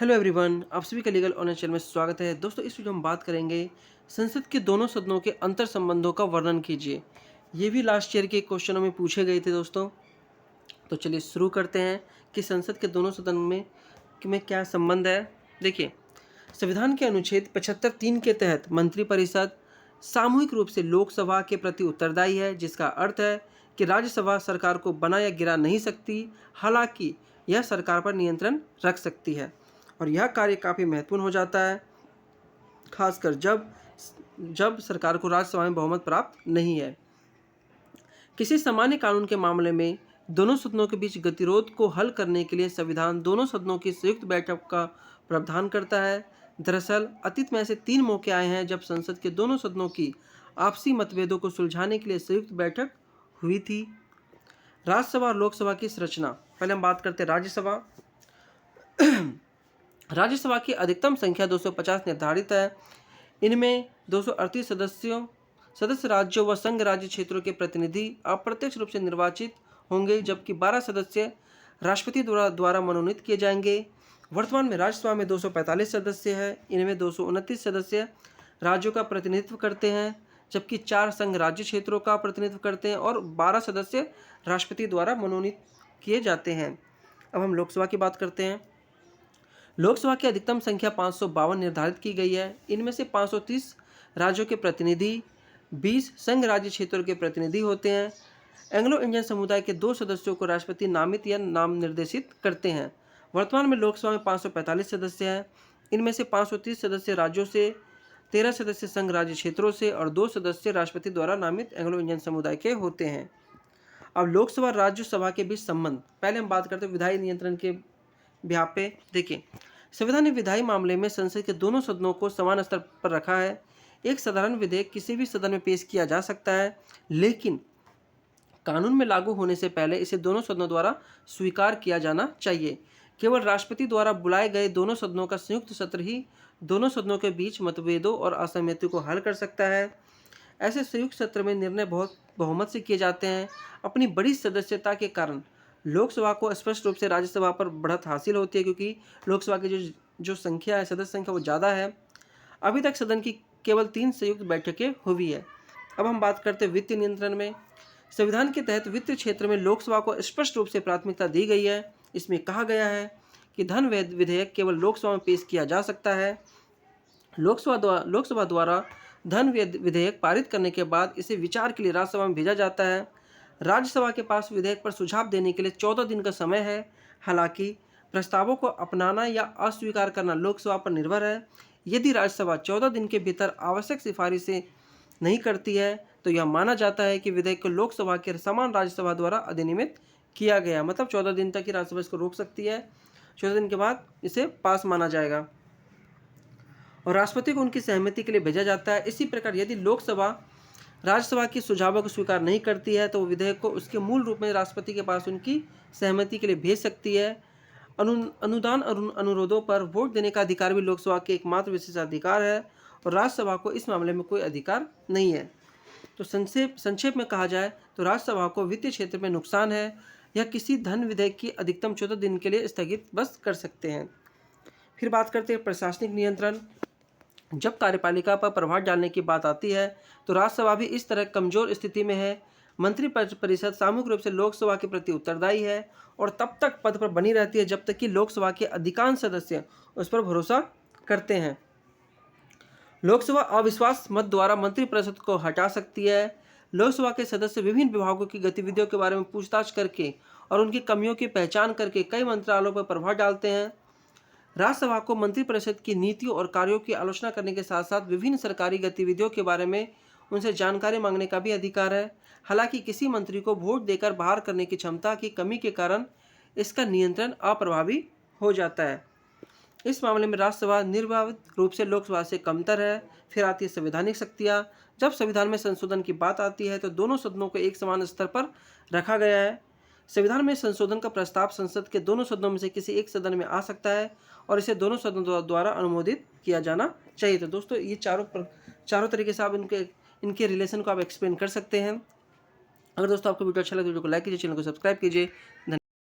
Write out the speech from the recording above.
Hello everyone, आप सभी का लीगल ऑनर चैनल में स्वागत है। दोस्तों, इस वीडियो में बात करेंगे संसद के दोनों सदनों के अंतर संबंधों का वर्णन कीजिए। ये भी लास्ट ईयर के क्वेश्चनों में पूछे गए थे दोस्तों। तो चलिए शुरू करते हैं कि संसद के दोनों सदन में क्या संबंध है। देखिए, संविधान के अनुच्छेद 75(3) के तहत मंत्रिपरिषद सामूहिक रूप से लोकसभा के प्रति उत्तरदायी है, जिसका अर्थ है कि राज्यसभा सरकार को बना या गिरा नहीं सकती, हालांकि यह सरकार पर नियंत्रण रख सकती है। और यह कार्य काफ़ी महत्वपूर्ण हो जाता है, खासकर जब जब सरकार को राज्यसभा में बहुमत प्राप्त नहीं है। किसी सामान्य कानून के मामले में दोनों सदनों के बीच गतिरोध को हल करने के लिए संविधान दोनों सदनों की संयुक्त बैठक का प्रावधान करता है। दरअसल अतीत में ऐसे 3 मौके आए हैं जब संसद के दोनों सदनों की आपसी मतभेदों को सुलझाने के लिए संयुक्त बैठक हुई थी। राज्यसभा और लोकसभा की संरचना। पहले हम बात करते हैं राज्यसभा। राज्यसभा की अधिकतम संख्या 250 निर्धारित है। इनमें 238 सदस्य राज्यों व संघ राज्य क्षेत्रों के प्रतिनिधि अप्रत्यक्ष रूप से निर्वाचित होंगे, जबकि 12 सदस्य राष्ट्रपति द्वारा मनोनीत किए जाएंगे। वर्तमान में राज्यसभा में 245 सदस्य हैं। इनमें 229 सदस्य राज्यों का प्रतिनिधित्व करते हैं, जबकि 4 संघ राज्य क्षेत्रों का प्रतिनिधित्व करते हैं और 12 सदस्य राष्ट्रपति द्वारा मनोनीत किए जाते हैं। अब हम लोकसभा की बात करते हैं। लोकसभा की अधिकतम संख्या 552 निर्धारित की गई है। इनमें से 530 राज्यों के प्रतिनिधि, 20 संघ राज्य क्षेत्रों के प्रतिनिधि होते हैं। एंग्लो इंडियन समुदाय के 2 सदस्यों को राष्ट्रपति नामित या नाम निर्देशित करते हैं। वर्तमान में लोकसभा में 545 सदस्य हैं। इनमें से 530 सदस्य राज्यों से, 13 सदस्य संघ राज्य क्षेत्रों से और 2 सदस्य राष्ट्रपति द्वारा नामित एंग्लो इंडियन समुदाय के होते हैं। अब लोकसभा राज्यसभा के बीच संबंध। पहले हम बात करते हैं विधायी नियंत्रण के ब्याह पे। देखिए, संविधान ने विधायी मामले में संसद के दोनों सदनों को समान स्तर पर रखा है। एक साधारण विधेयक किसी भी सदन में पेश किया जा सकता है, लेकिन कानून में लागू होने से पहले इसे दोनों सदनों द्वारा स्वीकार किया जाना चाहिए। केवल राष्ट्रपति द्वारा बुलाए गए दोनों सदनों का संयुक्त सत्र ही दोनों सदनों के बीच मतभेदों और असहमति को हल कर सकता है। ऐसे संयुक्त सत्र में निर्णय बहुत बहुमत से किए जाते हैं। अपनी बड़ी सदस्यता के कारण लोकसभा को स्पष्ट रूप से राज्यसभा पर बढ़त हासिल होती है, क्योंकि लोकसभा की जो संख्या है, सदस्य संख्या, वो ज़्यादा है। अभी तक सदन की केवल 3 संयुक्त बैठकें हुई है। अब हम बात करते हैं वित्तीय नियंत्रण में। संविधान के तहत वित्त क्षेत्र में लोकसभा को स्पष्ट रूप से प्राथमिकता दी गई है। इसमें कहा गया है कि धन विधेयक केवल लोकसभा में पेश किया जा सकता है। लोकसभा द्वारा धन विधेयक पारित करने के बाद इसे विचार के लिए राज्यसभा में भेजा जाता है। राज्यसभा के पास विधेयक पर सुझाव देने के लिए 14 दिन का समय है। हालांकि प्रस्तावों को अपनाना या अस्वीकार करना लोकसभा पर निर्भर है। यदि राज्यसभा 14 दिन के भीतर आवश्यक सिफारिशें नहीं करती है, तो यह माना जाता है कि विधेयक को लोकसभा के समान राज्यसभा द्वारा अधिनियमित किया गया। मतलब 14 दिन तक ही राज्यसभा इसको रोक सकती है। 14 दिन के बाद इसे पास माना जाएगा और राष्ट्रपति को उनकी सहमति के लिए भेजा जाता है। इसी प्रकार यदि लोकसभा राज्यसभा की सुझावों को स्वीकार नहीं करती है, तो विधेयक को उसके मूल रूप में राष्ट्रपति के पास उनकी सहमति के लिए भेज सकती है। अनुदान अनुरोधों पर वोट देने का अधिकार भी लोकसभा के एकमात्र विशेषाधिकार है और राज्यसभा को इस मामले में कोई अधिकार नहीं है। तो संक्षेप में कहा जाए तो राज्यसभा को वित्तीय क्षेत्र में नुकसान है, या किसी धन विधेयक की अधिकतम 14 दिन के लिए स्थगित बस कर सकते हैं। फिर बात करते हैं प्रशासनिक नियंत्रण। जब कार्यपालिका पर प्रभाव डालने की बात आती है, तो राज्यसभा भी इस तरह कमजोर स्थिति में है। मंत्रिपरिषद सामूहिक रूप से लोकसभा के प्रति उत्तरदायी है और तब तक पद पर बनी रहती है जब तक कि लोकसभा के अधिकांश सदस्य उस पर भरोसा करते हैं। लोकसभा अविश्वास मत द्वारा मंत्रिपरिषद को हटा सकती है। लोकसभा के सदस्य विभिन्न विभागों की गतिविधियों के बारे में पूछताछ करके और उनकी कमियों की पहचान करके कई मंत्रालयों पर प्रभाव डालते हैं। राज्यसभा को मंत्रिपरिषद की नीतियों और कार्यों की आलोचना करने के साथ साथ विभिन्न सरकारी गतिविधियों के बारे में उनसे जानकारी मांगने का भी अधिकार है। हालांकि किसी मंत्री को वोट देकर बाहर करने की क्षमता की कमी के कारण इसका नियंत्रण अप्रभावी हो जाता है। इस मामले में राज्यसभा निर्विवाद रूप से लोकसभा से कमतर है। फिर आती है संवैधानिक शक्तियाँ। जब संविधान में संशोधन की बात आती है, तो दोनों सदनों को एक समान स्तर पर रखा गया है। संविधान में संशोधन का प्रस्ताव संसद के दोनों सदनों में से किसी एक सदन में आ सकता है और इसे दोनों सदनों द्वारा अनुमोदित किया जाना चाहिए। तो दोस्तों, ये चारों तरीके से आप इनके रिलेशन को आप एक्सप्लेन कर सकते हैं। अगर दोस्तों आपको वीडियो अच्छा लगे तो वीडियो को लाइक कीजिए, चैनल को सब्सक्राइब कीजिए।